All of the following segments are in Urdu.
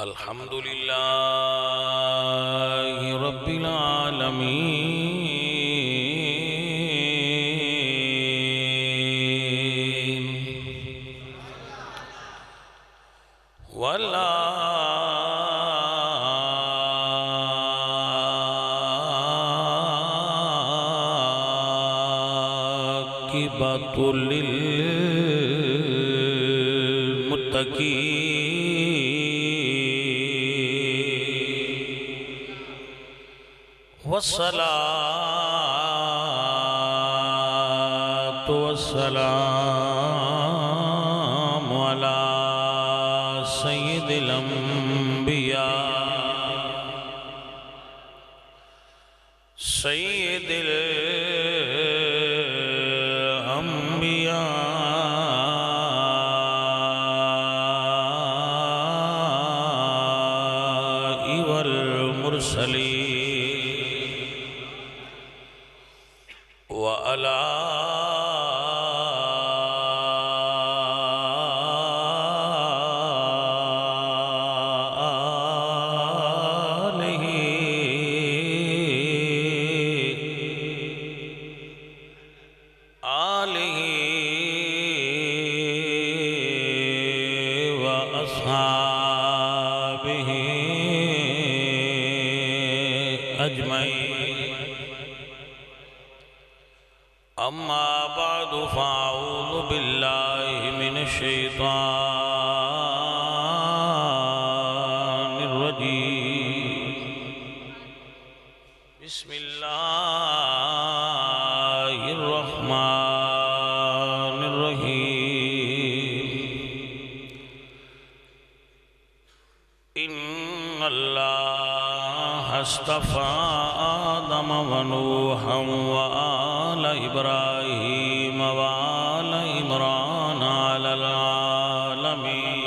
الحمد لله رب العالمين والعاقبة للمتقين والصلاة والسلام على سيد الأنبياء والمرسلين وعلى آله وأصحابه أجمعين أما بعد فأعوذ بالله من الشيطان الرجيم بسم الله الرحمن الرحيم إن الله اصطفى آدم ونوحا وآل إبراهيم وآل عمران على العالمين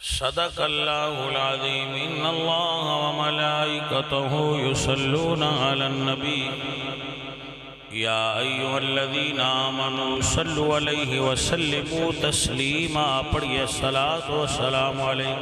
صدق الله العظيم إن الله وملائكته يصلون على النبي يا أيها الذين آمنوا صلوا عليه وسلموا تسليما پڑھیے الصلاة والسلام علیہ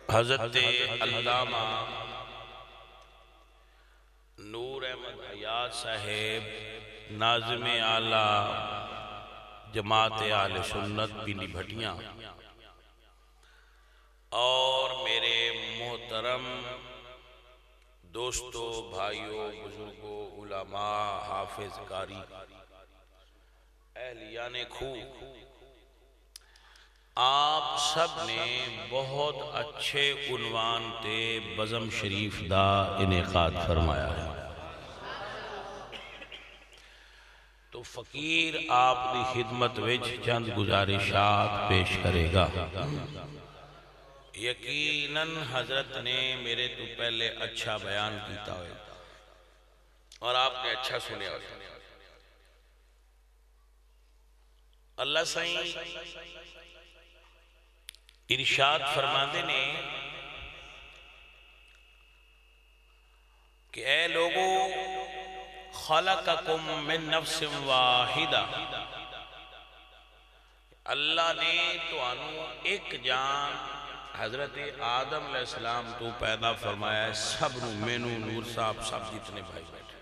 حضرت علامہ نور احمد حیات صاحب ناظم اعلیٰ جماعت اہل سنت پنڈی بھٹیاں اور میرے محترم دوستوں بھائیوں بزرگوں علماء حافظ قاری اہلیان خو، آپ سب نے بہت اچھے عنوان تے بزم شریف دا انعقاد فرمایا ہے، تو فقیر آپ دی خدمت وچ چند گزارشات پیش کرے گا۔ یقیناً حضرت نے میرے تو پہلے اچھا بیان کیتا ہوئے اور آپ نے اچھا سنے ہوئے۔ اللہ سائیں ارشاد فرماندے نے کہ اے لوگو خلقکم من نفس واحدہ، اللہ نے تو انو ایک جان حضرت آدم علیہ السلام تو پیدا فرمایا ہے، سب مینو نور صاحب سب جتنے بھائی بیٹھے،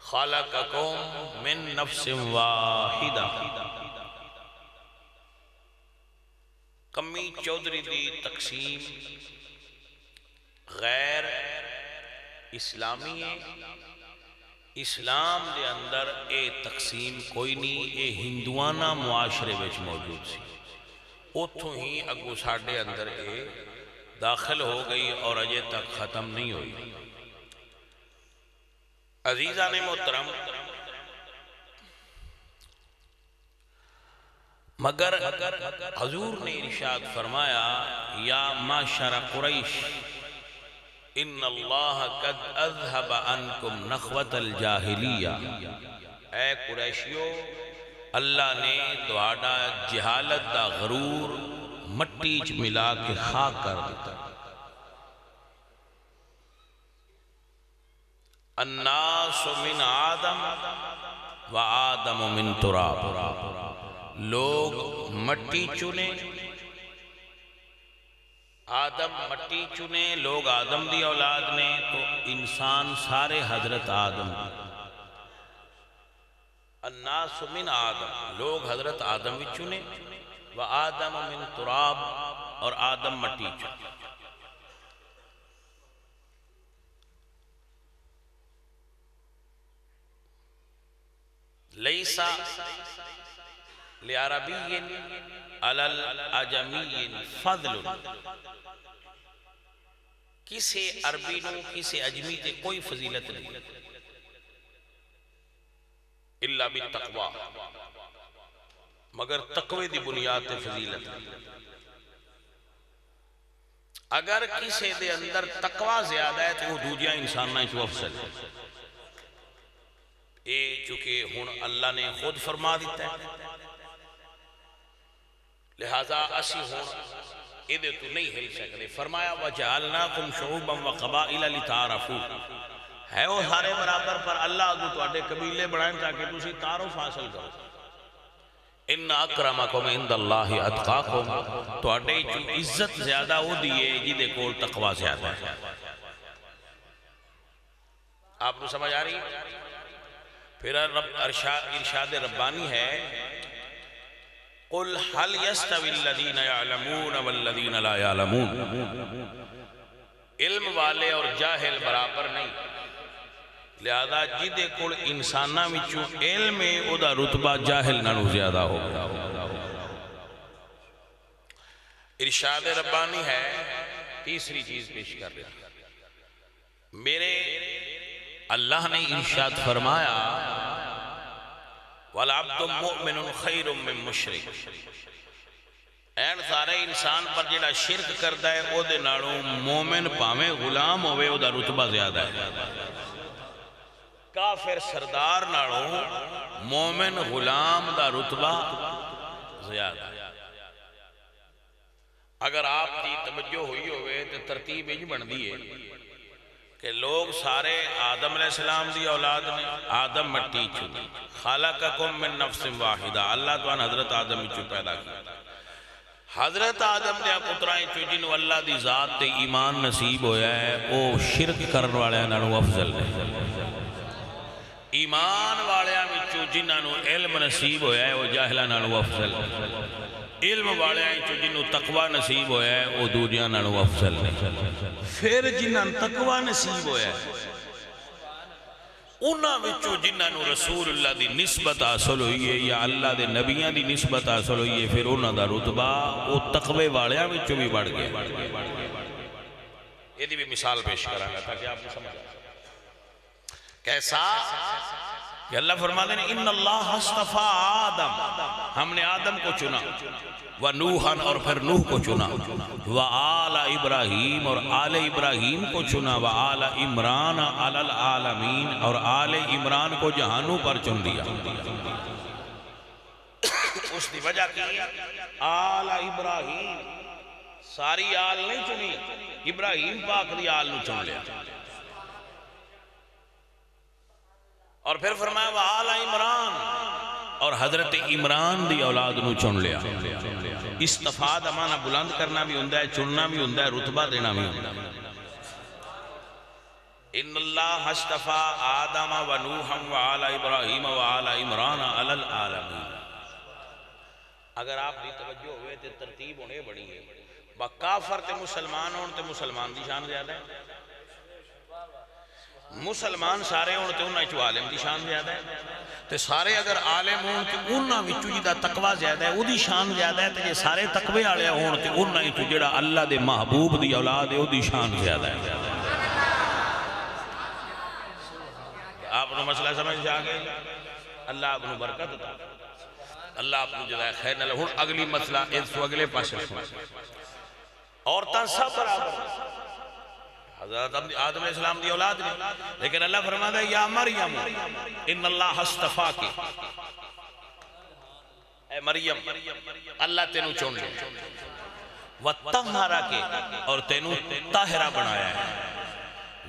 خلقکم من نفس واحدہ۔ کمی چودھری دی تقسیم غیر اسلامی ہے، اسلام دے اندر اے تقسیم کوئی نہیں، اے ہندوانہ معاشرے وچ موجود سی، اتھوں ہی اگو ساڑھے اندر اے داخل ہو گئی اور اجے تک ختم نہیں ہوئی۔ عزیزان محترم، مگر حضور نے ارشاد فرمایا یا معشر قریش ان اللہ قد اذهب عنکم نخوت الجاہلیہ، اے قریشیو اللہ نے تہاڈا جہالت دا غرور مٹی چ ملا کے خاک کر دیتا. الناس من آدم و آدم من تراب. لوگ مٹی چنے، آدم مٹی چنے، لوگ آدم دی اولاد نے، تو انسان سارے حضرت آدم دی. الناس من آدم، لوگ حضرت آدم بھی چنے، و آدم من تراب، اور آدم مٹی چنے. لیسا لعربی علی العجمی فضل. کسی عربی نو کسی اجمی تے کوئی فضیلت نہیں الا بالتقوی، مگر تقوی دی بنیاد تے فضیلت. اگر کسی دے اندر تقوی زیادہ ہے تو وہ دوجیا انساناں چو افضل ہے. اے چونکہ ہن اللہ نے خود فرما دیتا ہے، لہذا اسی ہن ادھے تو نہیں ہل سکتے. فرمایا وَجَعَلْنَاكُمْ شُعُوبًا وَقَبَائِلَ لِتَعَارَفُوا. ہے وہ سارے برابر پر اللہ اگو تو اڈے قبیلے بڑھائیں تاکہ تسی تعارف حاصل کرو. ان اکرمکم عند اللہ اتقاکم. تو اڈے جو عزت زیادہ ہو دیئے جدے کول تقوی زیادہ ہے. آپ کو سمجھ آ رہی؟ پھر ارشاد ربانی ہے قُلْ هَلْ يَسْتَوِي الَّذِينَ يَعْلَمُونَ وَالَّذِينَ لَا يَعْلَمُونَ. علم والے اور جاہل برابر نہیں، لہذا جدے کول انسانہ وچوں علم ہے او دا رتبہ جاہل نالوں زیادہ ہو. ارشاد ربانی ہے تیسری چیز پیش کر رہا. میرے اللہ نے ارشاد فرمایا وَالْعَبْدُ مُؤْمِنٌ خَيْرٌ مِّن مُشْرِكٍ. این سارے انسان پر جڑا شرک کرتا ہے او دے نالوں مومن پاویں غلام ہوئے او دا رتبہ زیادہ ہے. کافر سردار نالوں مومن غلام دا رتبہ زیادہ ہے. اگر آپ کی توجہ ہوئی ہوئے تو ترتیب ہی بن دیئے کہ لوگ سارے آدم علیہ السلام دی اولاد نے. آدم مٹی چونی، خالقکم من نفس واحدہ. اللہ تو حضرت آدم چو پیدا کیا. حضرت آدم دیا پترائیں چو جنہوں اللہ دی ذات تے ایمان نصیب ہویا ہے او شرک کرن والے نالوں افضل نے. ایمان والے چو جنہوں علم نصیب ہویا ہے وہ جاہلہ نالوں افضل نے. علم والے چو جنہوں تقوی نصیب ہویا ہے وہ دوجیاں نالوں افضل نے. پھر جنہوں تقوی نصیب ہویا ہے انہاں وچوں جنہوں رسول اللہ دی نسبت حاصل ہوئی ہے یا اللہ دے نبیاں دی نسبت حاصل ہوئی ہے پھر انہاں دا رتبہ وہ تقوی والیاں وچوں بھی بڑھ گیا. یہ دی بھی مثال پیش کرانگا تاکہ آپ کو سمجھ آئے. کیسا کہ اللہ فرماتے ہیں ان اللہ اصطفیٰ آدم، ہم نے آدم کو چنا، ونوحن اور پھر نوح کو چنا، وآل ابراہیم اور آل ابراہیم کو چنا، وآل عمران علی العالمین اور آل عمران کو جہانوں پر چن دیا. اس دی وجہ کی آل ابراہیم ساری آل نہیں چنی، ابراہیم پاک دی آل نو چن لیا. اور پھر فرمایا وآل عمران اور حضرت عمران دی اولاد نو چن لیا. استفاد امانہ بلند کرنا بھی ہوندہ ہے، چننا بھی ہوندہ ہے، رتبہ دینا بھی ہوندہ ہے. ان اللہ اصطفیٰ آدم و نوحا و آل ابراہیم و آل عمران علی العالمین. اگر آپ بھی توجہ ہوئے تو ترتیب ہونے بڑی ہے. با کافر تے مسلمان ہون تے مسلمان دی شان زیادہ ہے، مسلمان سارے ہون تے انہاں چو عالم دی شان زیادہ ہے، تے سارے اگر عالم ہون تے انہاں وچو جدا تقوی زیادہ ہے او دی شان زیادہ ہے، تے جے سارے تقوی والے ہون تے انہاں چو جڑا اللہ دے محبوب دی اولاد ہے او دی شان زیادہ ہے. آپ نے مسئلہ سمجھ جا گئے؟ اللہ آپ نے برکت عطا، اللہ آپ نے جزائے خیر نہ. ہن اگلی مسئلہ اس تو اگلے پاسے سن. عورتاں سب برابر حضرت آدم علیہ السلام دی اولاد نے، لیکن اللہ فرماتا ہے یا مریم ان اللہ اصطفیٰ کی، اے مریم اللہ تینوں چن لے. وَطَهَّرَكَ اور تینوں طاہرہ بنایا ہے،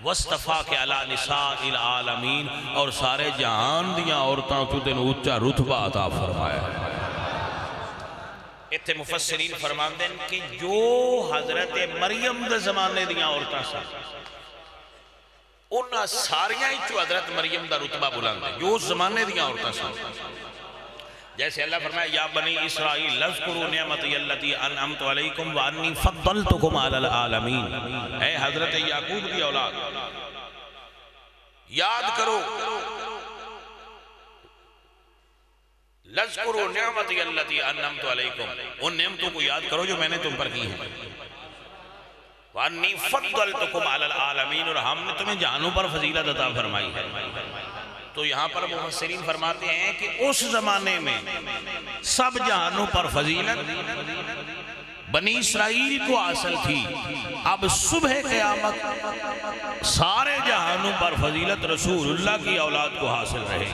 وَاسْتَفَاكَ عَلَى نِسَاءِ الْعَالَمِينَ اور سارے جہان دیاں عورتاں تو تینوں اونچا رتبہ عطا فرمایا ہے۔ اتھے مفسرین فرماندے ہیں کہ جو حضرت مریم دے زمانے دیاں عورتاں سا انہاں ساریاں ہی چو حضرت مریم دا رتبہ بلند ہے جو زمانے دیاں عورتاں سا، جیسے اللہ فرمایا یا بنی اسرائیل اذکروا نعمتی اللتی انعمت علیکم وانی فضلتکم علی العالمین، اے حضرت یعقوب دی اولاد یاد کرو، لذکروا نعمتی اللتی انعمت علیکم، ان نعمتوں کو یاد کرو جو میں نے تم پر کی ہیں، وانی فضلتکم علی العالمین اور ہم نے تمہیں جہانوں پر فضیلت عطا فرمائی ہے۔ تو یہاں پر مفسرین فرماتے ہیں کہ اس زمانے میں سب جہانوں پر فضیلت بنی اسرائیل کو حاصل تھی، اب صبح قیامت سارے جہانوں پر فضیلت رسول اللہ کی اولاد کو حاصل رہے گی۔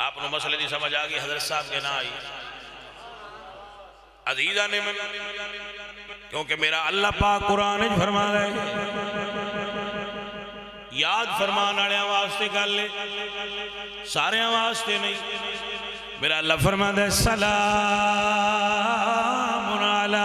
آپ نے مسئلہ دی سمجھ آگئی، حضرت صاحب کے نہ آئی عزیزہ نے من، کیونکہ میرا اللہ پاک قرآن فرما رہے یاد فرمان آڑے واسطے کر لے، سارے واسطے نہیں، میرا اللہ فرما دے سلام علی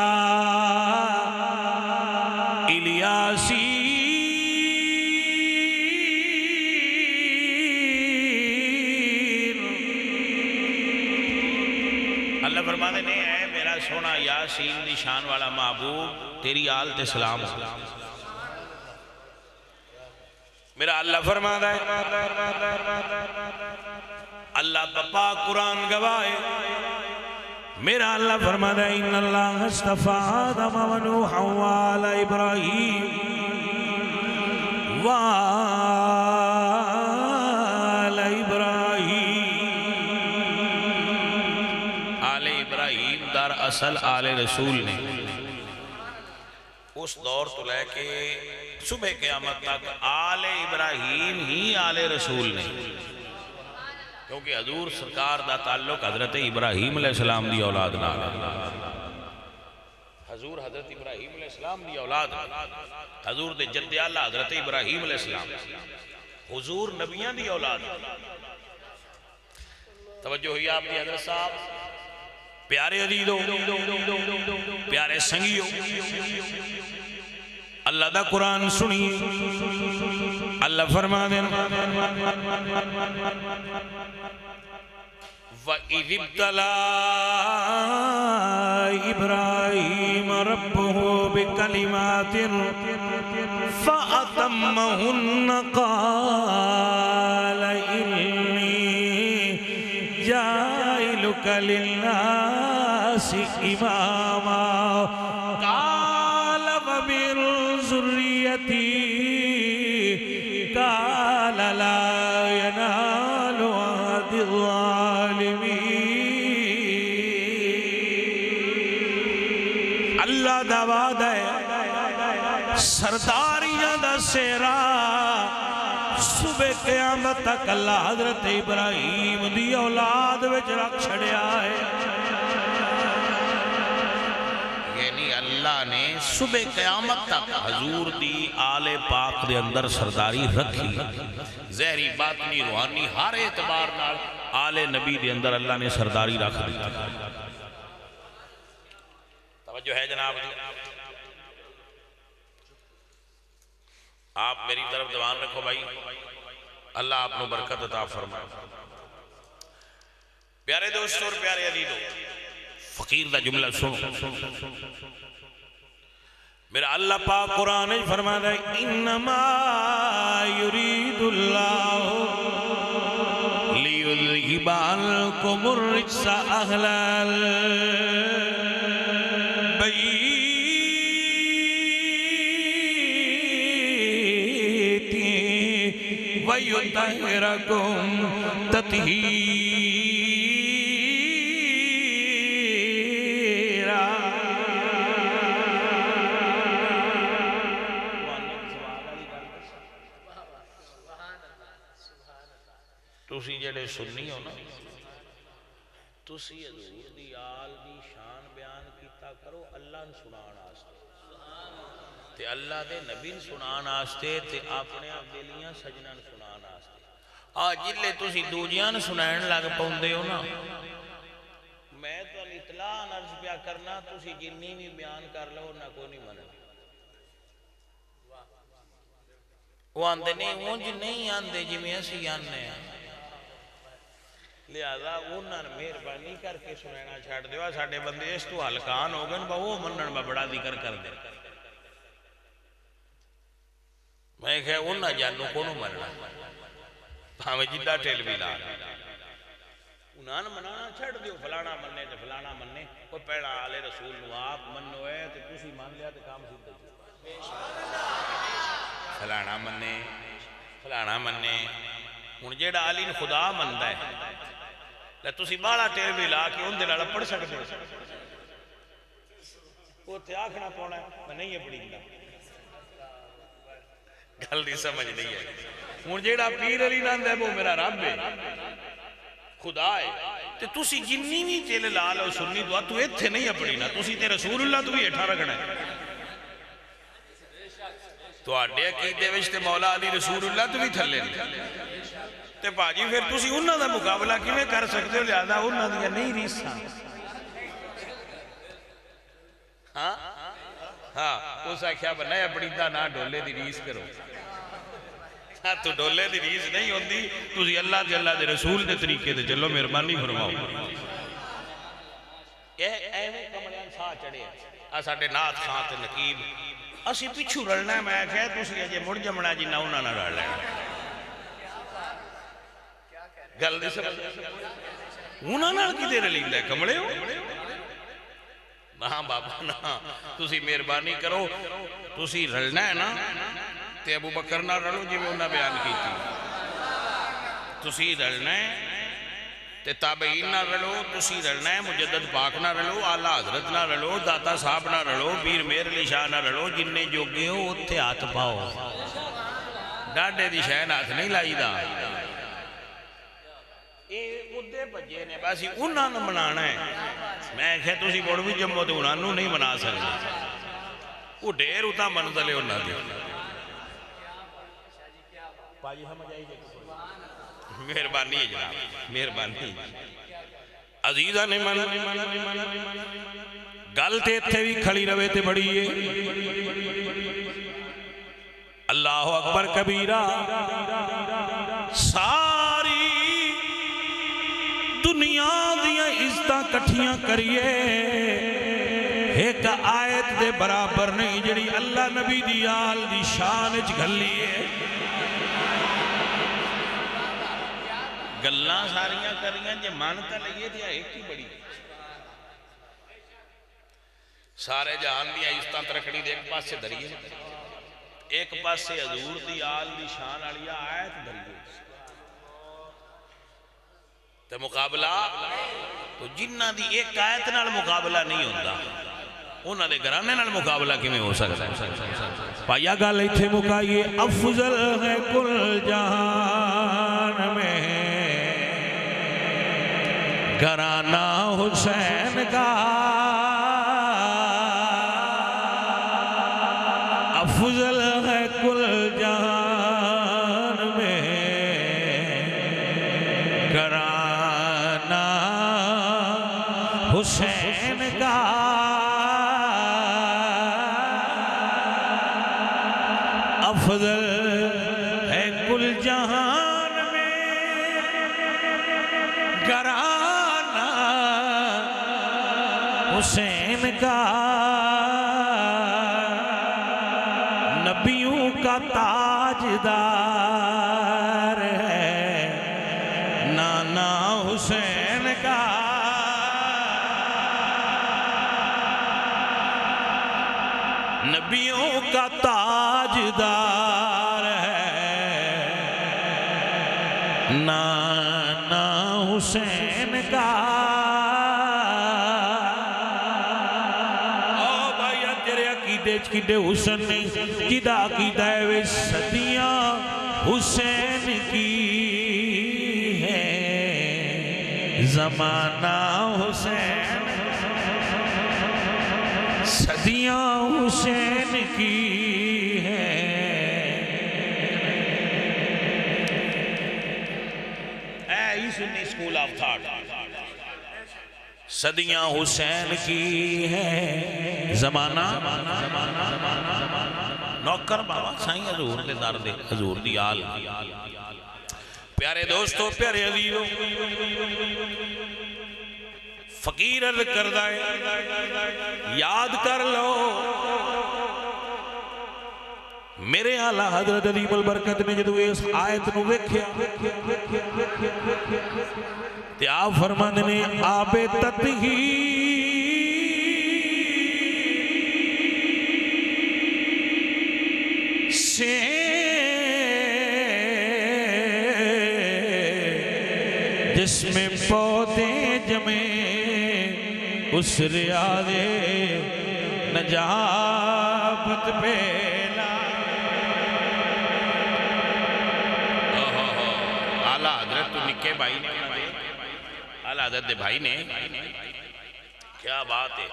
الیاسین، اللہ فرما دے نہیں ہے میرا سونا یاسین دی شان والا محبوب تیری آل تے سلام ہو۔ میرا اللہ فرما دے اللہ پاپا قرآن گواہے، میرا اللہ فرما دے ان اللہ اصطفى آدم و نوح و آل ابراہیم و آل ابراہیم، آل ابراہیم در اصل آل رسول نے اس دور تو لے کے صبح قیامت تک آل ابراہیم ہی آل رسول نے، کیونکہ حضور سرکار دا تعلق حضرت ابراہیم علیہ السلام دی اولاد نہ، حضور حضرت ابراہیم علیہ السلام دی اولاد، حضور دے جد اعلی حضرت ابراہیم علیہ السلام، حضور نبیان دی اولاد۔ توجہ ہوئی آپ دی حضرت صاحب، پیارے عزیزو، پیارے سنگیو، اللہ دا قرآن سنی، اللہ فرما دیں وَإِذِ ابْتَلَىٰ إِبْرَاهِيمَ رَبُّهُ بِكَلِمَاتٍ فَأَتَمَّهُنَّ قَالَ إِنِّي جَاعِلُكَ لِلنَّاسِ إِمَامًا قَالَ وَمِن ذُرِّيَّتِي قَالَ لَا يَنَالُ عَهْدِ الظَّالِمِينَ۔ اللہ دا وعدہ ہے سرداریاں دا سیرا صبح قیامت تک اللہ حضرت ابراہیم دی اولاد وچ رکھ چھڑیا ہے، یعنی اللہ نے صبح قیامت تک حضور دی آل پاک دے اندر سرداری رکھی، ظاہری باطنی روحانی ہر اعتبار نال آل نبی دے اندر اللہ نے سرداری رکھ دی۔ توجہ ہے جناب جی، آپ میری طرف دوان رکھو بھائی، اللہ آپ نے برکت عطا فرمائے۔ پیارے دوستو اور پیارے عزیزو، فقیر دا جملہ سنو، میرا اللہ پاک قرآن فرما دے انما یرید اللہ لیذہب عنکم الرجس اہل البیت ویطہرکم تطہیرا۔ تسی جڑے سنی ہو نا، تسی حضور دی آل دی شان بیان کیتا کرو اللہ نے سنان آستے تے اللہ دے نبی سنان آستے تے اپنے بیلیاں سجنان سنان آستے جلے تسی دوجیاں سنائن لگ پوندے ہو نا میں تو اطلاع عرض پیا کرنا تسی جنی بھی بیان کر لو نہ کوئی نہیں مننا وہ آندے نہیں اونج نہیں آندے جی میں اسی آنے ہیں لہذا انہاں مہربانی کر کے سنینا چھاڑ دیوا ساڑھے بندے اس تو حلقان ہو گئے وہ منن میں بڑا ذکر کر دے میں کہا انہاں جانو کونو مننا ہمیں جدہ ٹیل بھی لا انہاں منانا چھڑ دیو فلانا مننے تے فلانا مننے کوئی پیڑا آلے رسول نو آپ منو ہے تے کسی مان لیا تے کام سیدھا جو فلانا مننے ان جیڑا علی نے خدا مندہ ہے لے تسی بالا ٹیل بھی لا کے ان دے لڑا پڑھ سکتے وہ تے آکھنا پونا ہے میں نہیں ہے پڑھی گا گل دی سمجھ نہیں ہے ان جیڑا پیر علی ناند ہے وہ میرا رب ہے خدا ہے تے تسی جنی نہیں چیلے لال اور سننی دعا تو ایتھے نہیں اپنی نا تسی تے رسول اللہ تو بھی اٹھا رکھنا ہے تو آڈے عقیدے وچ تے مولا علی رسول اللہ تو بھی تھلے تے باجی پھر تسی انہاں دا مقابلہ کیویں کر سکتے ہو لہذا انہاں دی نہیں ریساں ہاں اس آکھیا بنائے اپنی دا نہ ڈولے دی ریس کرو تو ڈولے دی ریس نہیں ہوندی تسی اللہ دے رسول دے طریقے دے چلو مہربانی فرماؤ ایویں کمڑیاں سا چڑھے ساڈے نات خان تے نقیب اسی پیچھو رلنا ہے میں کہے تسی اجے مڑ جمنا جی نہ انہاں نہ رل لینا گل دی سمجھ انہاں نال کدے رلیندا ہے کمڑے ہو ہاں بابا نا تسی مہربانی کرو تسی رلنا ہے نا تے ابو بکر نہ رلو جی میں انہاں بیان کیتی تسی رلنا ہے تے تابعین نہ رلو تسی رلنا ہے مجدد پاک نہ رلو اعلیٰ حضرت نہ رلو داتا صاحب نہ رلو پیر مہر علی شاہ نہ رلو جننے جوگے ہو اتھے ہاتھ پاؤ ڈاڈے دی شہن ہاتھ نہیں لائی دا ادھے بجے نے باسی انہاں نے منانا ہے میں کہے تسی بڑھ بھی جمعہ دے انہاں نہیں منا سکتے وہ ڈیر اتنا منزلے انہاں دے پاجی سمجھ آئی جائے مہربانی ہے جناب مہربانی عزیزہ نے من گل تے تھے بھی کھڑی روے تے بڑی ہے اللہ اکبر کبیرہ ساری دنیا دیا عزتاں کٹھیاں کریے ایک آیت دے برابر نہیں جڑی اللہ نبی دی آل دی شان اچ گھلی ہے گلاں ساریاں کریاں جے مانتا لئیے دیا ایک ہی بڑی سارے جہان دیا عزتاں ترکڑی دے ایک پاس سے دریئے ایک پاس سے حضور دی آل دی شان علیا آیت دریئے تو مقابلہ تو جنہ دی ایک آیت نال مقابلہ نہیں ہوتا انہاں دے گرانے نال مقابلہ کی میں ہو سکتا ہے پایا گا لیتے مکائیے افضل ہے کل جہان میں گرانہ حسین کا افضل ہے کل جہان میں گرانہ حسین کا افضل ہے کل جہان میں گرانہ حسین کا نبیوں کا تاجدار ہے نانا حسین کا نبیوں کا تاجدار ہے نانا حسین کا کدے حسن کدا کدا وے صدیاں حسین کی ہے زمانہ حسین صدیاں حسین کی ہیں. سنی اسکول آف تھاٹ. صدیاں حسین کی ہے زمانہ نوکر بابا سائیں حضور دے در دے حضور دی آل. پیارے دوستو پیارے عزیزو فقیر عرض کردہ ہے یاد کر لو میرے آلہ حضرت عظیم البرکت نے جدو اس آیت نو ویکھیا تے آپ فرماندے نے آب تطہیر سے جس میں پودے جمے اس ریاض نجابت پہ نکے بھائی نے اعلیٰ حضرت دے بھائی نے کیا بات ہے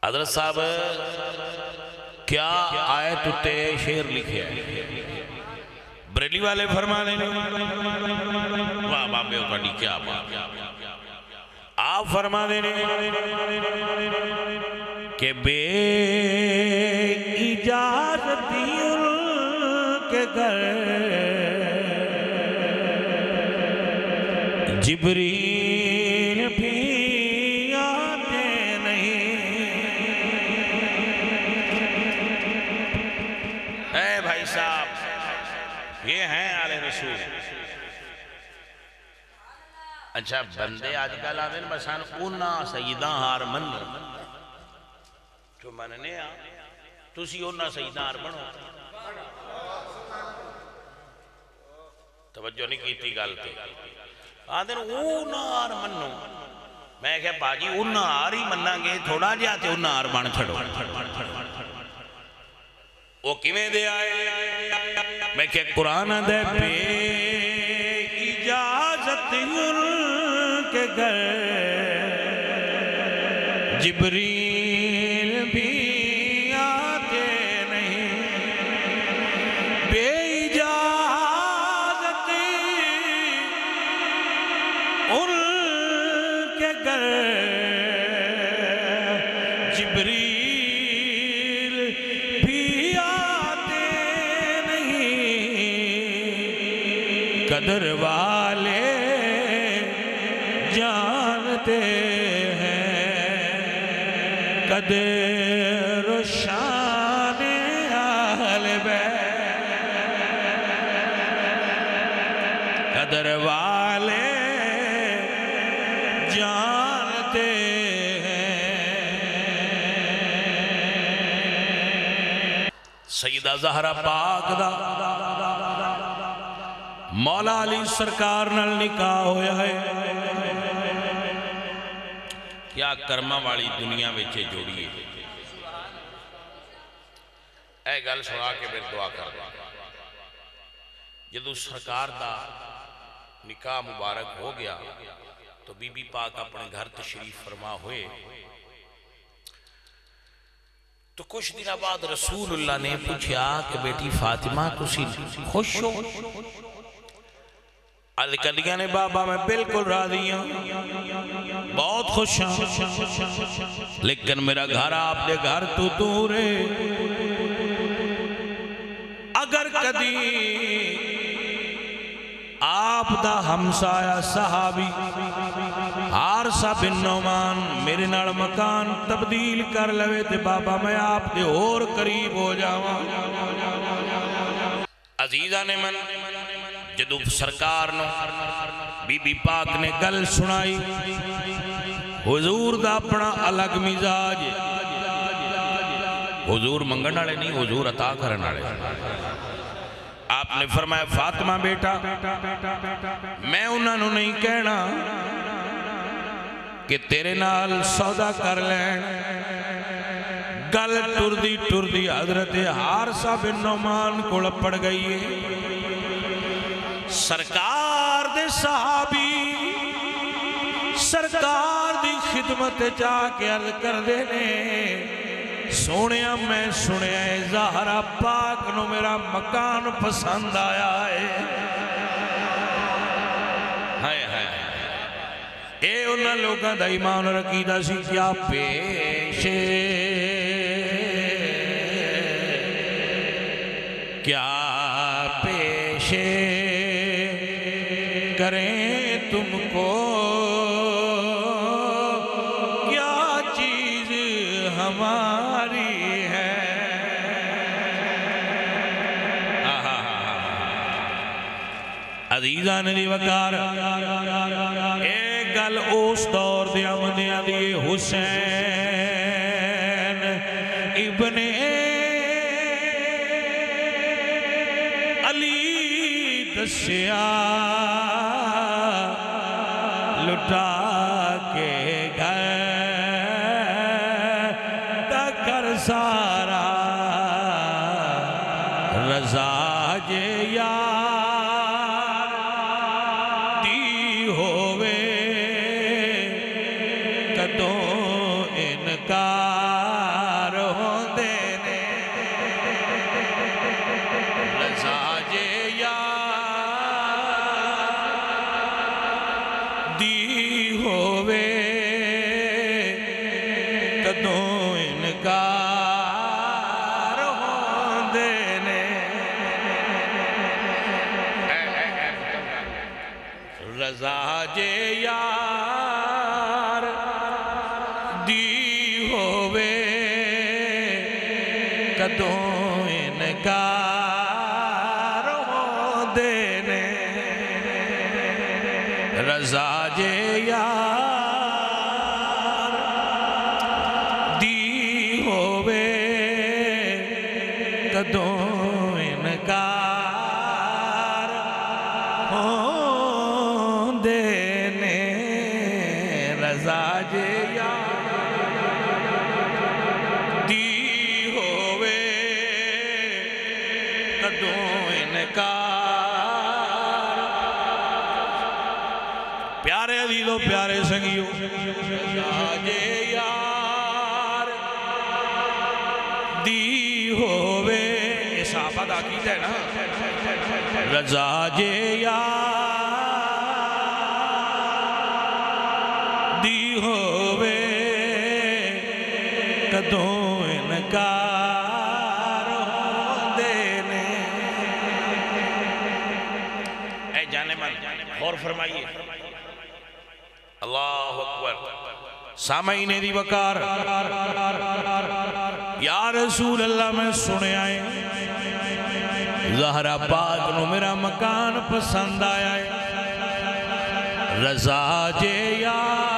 حضرت صاحب کیا آیت اتے شعر لکھے ہیں بریلی والے فرمانے واہ بابے اٹھاڑی کیا بات آپ فرمانے کہ بے اجازتی ان کے گھر جبریل بھی آتے نہیں. اے بھائی صاحب یہ ہیں آل رسول. اچھا بندے آج کل آدھے بسان اونا سیدہ ہار من جو مننے آ تُسی اونا سیدہ ہار بنو. توجہ نہیں کیتی گالتے آدھے اونا ہار منو. میں کہا باجی اونا ہار ہی مننا گے تھوڑا جاتے اونا ہار بن چھڑو. وہ کیویں دے آئے میں کہا قرآن دے بے اجازت ان کے گھر جبریل بھی آتے نہیں. بے اجازت ان کے گھر جبریل بھی آتے نہیں. قدر والے جانتے قدر و شان اہل بیت قدر والے جانتے ہیں. سیدہ زہرا پاک دا مولا علی سرکار نال نکاح ہویا ہے. کیا کرمہ والی دنیا ویچے جوڑیے. اے گل سنا کے پھر دعا کر دو. جدو سرکار دا نکاح مبارک ہو گیا تو بی بی پاک اپنے گھر تشریف فرما ہوئے تو کچھ دن بعد رسول اللہ نے پوچھا کہ بیٹی فاطمہ تسی خوش ہو؟ کردیاں نے بابا میں بالکل راضی ہوں بہت خوش ہوں لیکن میرا گھر آپ دے گھر تو دور ہے. اگر کدی آپ دا ہمسایہ صحابی حارثہ بن نعمان میرے نال مکان تبدیل کر لوے تے بابا میں آپ دے اور قریب ہو جاواں. عزیزہ نے من جدو سرکار نو بی بی پاک نے گل سنائی حضور دا اپنا الگ مزاج حضور منگن والے نہیں حضور عطا کرن والے. آپ نے فرمایا فاطمہ بیٹا میں انہاں نو نہیں کہنا کہ تیرے نال سودا کر لین. گل ٹردی حضرت حارثہ بن نعمان کو پڑ گئی ہے. سرکار دے صحابی سرکار دی خدمت جا کے عرض کر دینے سونیا میں سنیا ہے زہرا پاک نو میرا مکان پسند آیا ہے اے انہاں لوگاں دا ایمان اور عقیدہ سی کیا پیشے کیا پیشے کریں تم کو کیا چیز ہماری ہے عزیزان دی وقار ایک گل اس دور دے آمدیاں دی حسین ابن علی دسیا لٹا کے گئے تکر سارا رضا جے یار دی ہووے کدوں انکار ہوندے نے رضا جے دی ہووے کدوں انکار ہوندے نے رضا جے یار دی ہووے کدوں انکار ہوندے نے رضا جے یار دی ہووے کدوں انکار ہوندے نے رضا جے یار دی ہووے کدوں انکار پیارے عزیزو پیارے سنگیو رضا جے یار دی ہووے یہ صحابہ دا عقیدہ ہے نا رضا جے یار دی ہووے کدوں انکار ہوندے نے اے جانے من غور فرمائیے اللہ اکبر سامعین دی وقار یا رسول اللہ میں سنے آئے زہرا پاک نو میرا مکان پسند آیا ہے رضا جے یار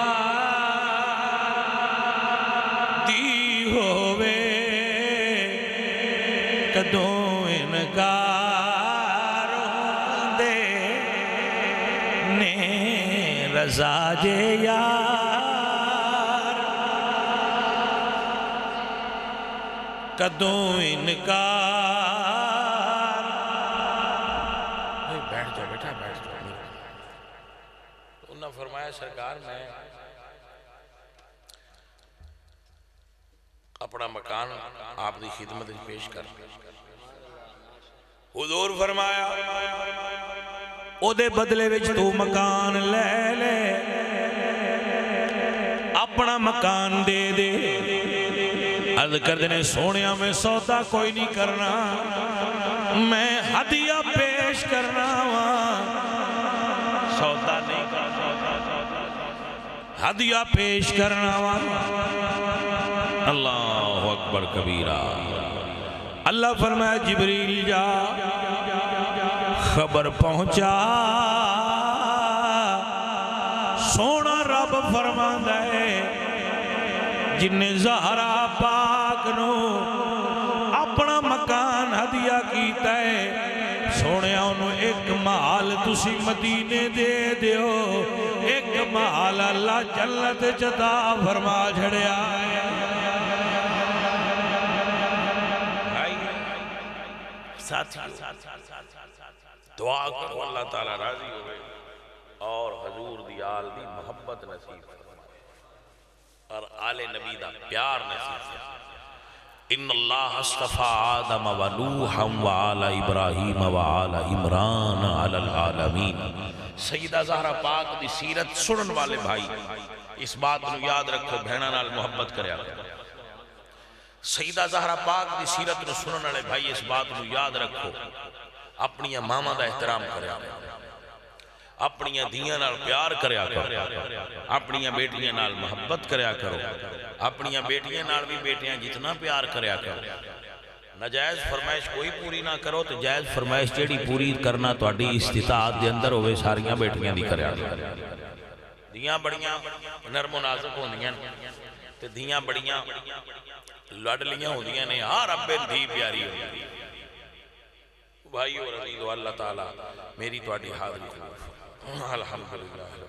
دی ہووے کدوں انکار ہوندے نے رضا جے یار کدوں انکار بیٹھ جاؤ بیٹھا بیٹھ جاؤ انہوں نے فرمایا سرکار میں اپنا مکان آپ دی خدمت پیش کر حضور فرمایا او دے بدلے وچ تو مکان لے لے اپنا مکان دے دے عرض کر دینے سونیا میں سودا کوئی نہیں کرنا میں ہدیہ پیش کرنا سودا نہیں کرنا ہدیہ پیش کرنا اللہ اکبر کبیرہ اللہ فرمایا جبریل جا خبر پہنچا سونا رب فرماندا ہے جن زہرا پاک نو اپنا مکان ہدیہ کیتا ہے سونیا انہوں ایک محل تسی مدینے دے دیو ایک محل اللہ جنت عطا فرما جھڑیا ہے ساتھی دعا کرو اللہ تعالیٰ راضی ہوئے اور حضور دی آل دی محبت نصیب فرمائے اور آل نبی دا پیار نصیب فرمائے۔ ان اللہ اصطفى آدم و نوحا و آل ابراہیم و آل عمران علی العالمین۔ سیدہ زہرا پاک دی سیرت سنن والے بھائی اس بات نو یاد رکھو، بہناں نال محبت کریا کرو۔ سیدہ زہرا پاک دی سیرت نو سنن والے بھائی اس بات نو یاد رکھو، اپنی ماما دا احترام کریا کرو، اپنی دھیاں نال پیار کریا کرو، اپنی بیٹیاں نال محبت کریا کرو، اپنی بیٹیاں نال بھی بیٹیاں جتنا پیار کریا کرو۔ ناجائز فرمائش کوئی پوری نہ کرو تو جائز فرمائش جیڑی پوری کرنا تہاڈی استطاعت دے اندر ہوئے ساریاں بیٹیاں دی کریا کرو۔ دھیاں بڑیاں نرم و نازک ہوندیاں تے دھیاں بڑیاں لڑلیاں ہوندیاں نے، ہر رب دھی پیاری ہوندی۔ بھائیو رضی اللہ تعالی میری تہاڈی حاضری قبول فرمائے۔ الحمدللہ۔